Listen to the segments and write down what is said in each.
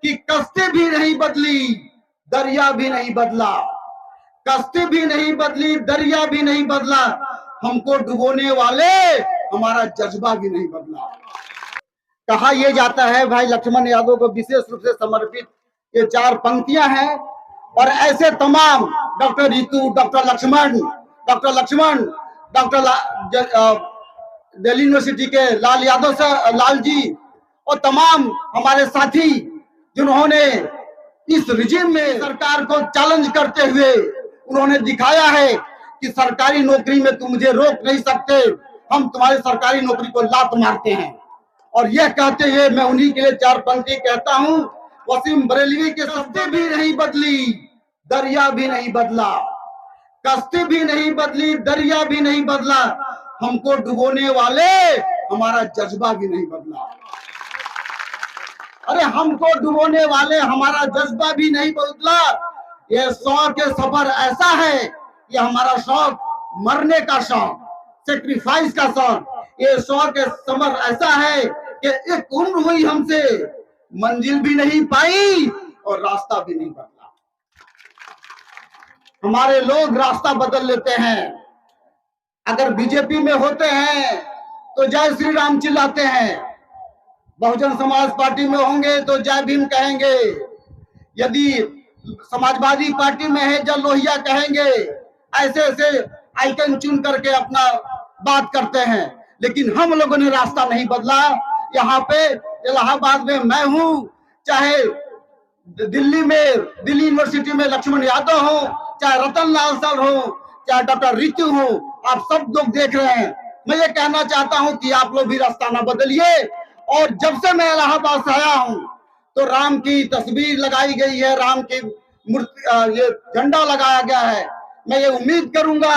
कि कश्ती भी नहीं बदली, दरिया भी नहीं बदला। कश्ती भी नहीं बदली, दरिया भी नहीं बदला, हमको डुबोने वाले हमारा जज्बा भी नहीं बदला। कहा यह जाता है भाई लक्ष्मण यादव को विशेष रूप से समर्पित ये 4 पंक्तियां हैं। और ऐसे तमाम doctor Ritu, doctor Laxman, Delhi university के लाल यादव सर, लाल जी, और तमाम हमारे साथी जिन्होंने इस रिजिम में सरकार को चैलेंज करते हुए उन्होंने दिखाया है कि सरकारी नौकरी में तुम मुझे रोक नहीं सकते, हम तुम्हारी सरकारी नौकरी को लात मारते हैं। और यह कहते हुए मैं उन्हीं के लिए 4 पंक्ति कहता हूं। वसीम बरेलवी के कश्ती भी नहीं बदली, दरिया भी नहीं बदला। कश्ती भी नहीं बदली, दरिया भी नहीं बदला, हमको डुबोने वाले हमारा जज्बा भी नहीं बदला। अरे हमको डुबोने वाले हमारा जज्बा भी नहीं बदला। ये शौक के सफर ऐसा है, ये हमारा शौक मरने का शौक, सेक्रीफाइस का शौक। ये शौक के सफर ऐसा है कि एक उम्र हुई हमसे, मंजिल भी नहीं पाई और रास्ता भी नहीं बदला। हमारे लोग रास्ता बदल लेते हैं। अगर बीजेपी में होते हैं तो जय श्री राम चिल्लाते हैं, बहुजन समाज पार्टी में होंगे तो जय भीम कहेंगे, यदि समाजवादी पार्टी में है जय लोहिया कहेंगे। ऐसे ऐसे आइकन चुन करके अपना बात करते हैं, लेकिन हम लोगों ने रास्ता नहीं बदला। यहाँ पे इलाहाबाद में मैं हूँ, चाहे दिल्ली यूनिवर्सिटी में लक्ष्मण यादव हो, चाहे रतन लाल सर हो, चाहे डॉक्टर रितु हो, आप सब लोग देख रहे हैं। मैं ये कहना चाहता हूं कि आप लोग भी रास्ता ना बदलिए। और जब से मैं इलाहाबाद से आया हूं तो राम की तस्वीर लगाई गई है, राम की मूर्ति, ये झंडा लगाया गया है। मैं ये उम्मीद करूंगा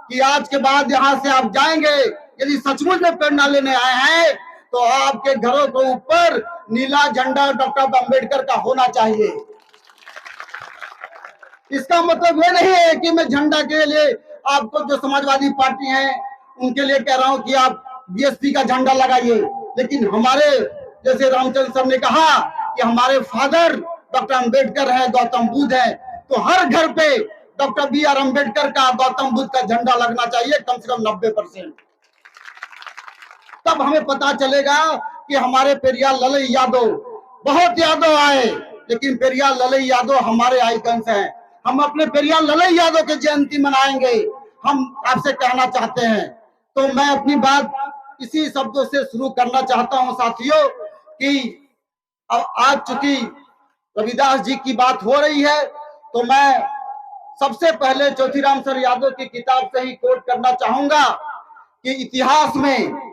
कि आज के बाद यहाँ से आप जाएंगे, यदि सचमुच में प्रेरणा लेने आए हैं तो आपके घरों के ऊपर नीला झंडा डॉक्टर अम्बेडकर का होना चाहिए। इसका मतलब ये नहीं है कि मैं झंडा के लिए आपको, जो समाजवादी पार्टी है उनके लिए कह रहा हूं कि आप बीएसपी का झंडा लगाइए, लेकिन हमारे जैसे रामचंद्र सर ने कहा कि हमारे फादर डॉक्टर अम्बेडकर है, गौतम बुद्ध है, तो हर घर पे डॉक्टर बी.आर. अम्बेडकर का, गौतम बुद्ध का झंडा लगना चाहिए, कम से कम 90%। तब हमें पता चलेगा कि हमारे पेरियार ललई यादव, बहुत यादव आए लेकिन पेरियार ललई यादव हमारे आइकन्स हैं। हम अपने पेरियार ललई यादव की जयंती मनाएंगे, हम आपसे कहना चाहते हैं। तो मैं अपनी बात इसी शब्दों से शुरू करना चाहता हूं साथियों, कि अब आज चूंकि रविदास जी की बात हो रही है तो मैं सबसे पहले ज्योतिराम सर यादव की किताब से ही कोट करना चाहूंगा कि इतिहास में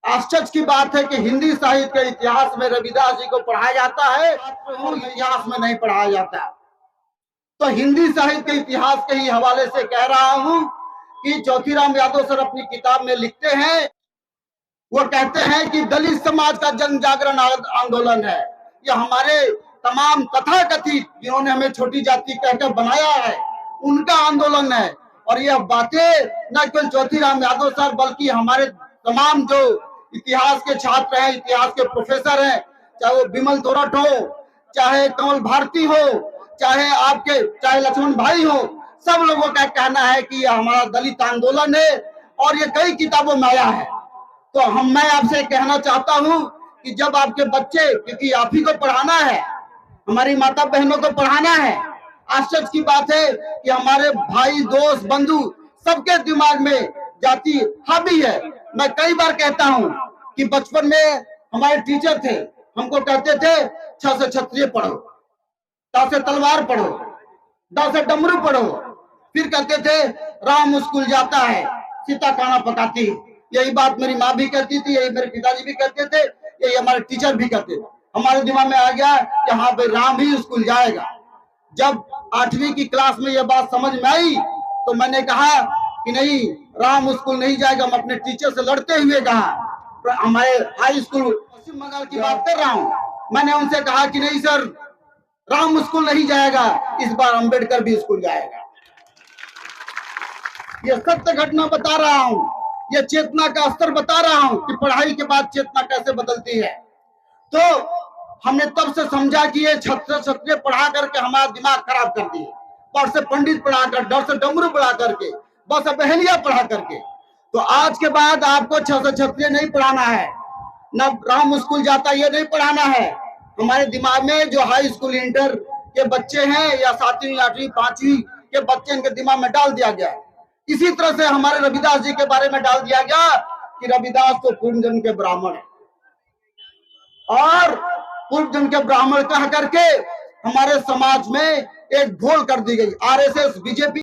आश्चर्य की बात है कि हिंदी साहित्य के इतिहास में रविदास जी को पढ़ाया जाता है और इतिहास में नहीं पढ़ाया जाता। तो हिंदी साहित्य के इतिहास के ही हवाले से कह रहा हूं कि ज्योतिराम यादव सर अपनी किताब में लिखते हैं, वो कहते हैं कि दलित समाज का जन जागरण आंदोलन है, यह हमारे तमाम तथाकथित जिन्होंने हमें छोटी जाति कहकर बनाया है उनका आंदोलन है। और यह बातें न केवल ज्योतिराम यादव सर बल्कि हमारे तमाम जो इतिहास के छात्र हैं, इतिहास के प्रोफेसर हैं, चाहे वो बिमल तोरट हो, चाहे कमल भारती हो, चाहे लक्ष्मण भाई हो, सब लोगों का कहना है कि यह हमारा दलित आंदोलन है और ये कई किताबों में आया है। तो मैं आपसे कहना चाहता हूं कि जब आपके बच्चे, क्योंकि आप ही को पढ़ाना है, हमारी माता बहनों को पढ़ाना है, आश्चर्य की बात है कि हमारे भाई, दोस्त, बंधु सबके दिमाग में जाति हावी है। मैं कई बार कहता हूं कि बचपन में हमारे टीचर थे, हमको कहते थे छ से क्षत्रिय पढ़ो, ता से तलवार पढ़ो, ड से डमरू पढ़ो, फिर कहते थे राम स्कूल जाता है, सीता खाना पकाती है। यही बात मेरी माँ भी कहती थी, यही मेरे पिताजी भी कहते थे, यही हमारे टीचर भी कहते थे। हमारे दिमाग में आ गया कि हाँ भाई राम ही स्कूल जाएगा। जब 8वीं की क्लास में यह बात समझ में आई तो मैंने कहा कि नहीं, राम स्कूल नहीं जाएगा। मैं अपने टीचर से लड़ते हुए कहा, हमारे हाई स्कूल पश्चिम बंगाल की बात कर रहा हूँ, मैंने उनसे कहा कि नहीं सर, राम स्कूल नहीं जाएगा, इस बार अम्बेडकर भी स्कूल जाएगा। ये सत्य घटना बता रहा हूँ, ये चेतना का स्तर बता रहा हूँ कि पढ़ाई के बाद चेतना कैसे बदलती है। तो हमने तब से समझा कि ये छत्र पढ़ा करके हमारा दिमाग खराब कर दिए, पढ़ से पंडित पढ़ा कर, डर से डमरू पढ़ा करके, बस बहलिया पढ़ा करके। तो आज के बाद आपको क्षत्रिय नहीं पढ़ाना है, न राम स्कूल जाता ये नहीं पढ़ाना है। हमारे दिमाग में जो हाई स्कूल इंटर के बच्चे हैं या 7वीं 8वीं 5वीं के बच्चे, इनके दिमाग में डाल दिया गया। इसी तरह से हमारे रविदास जी के बारे में डाल दिया गया कि रविदास तो पूर्व जन्म के ब्राह्मण है, और पूर्व जन्म के ब्राह्मण कह करके हमारे समाज में एक घोल कर दी गई। RSS, BJP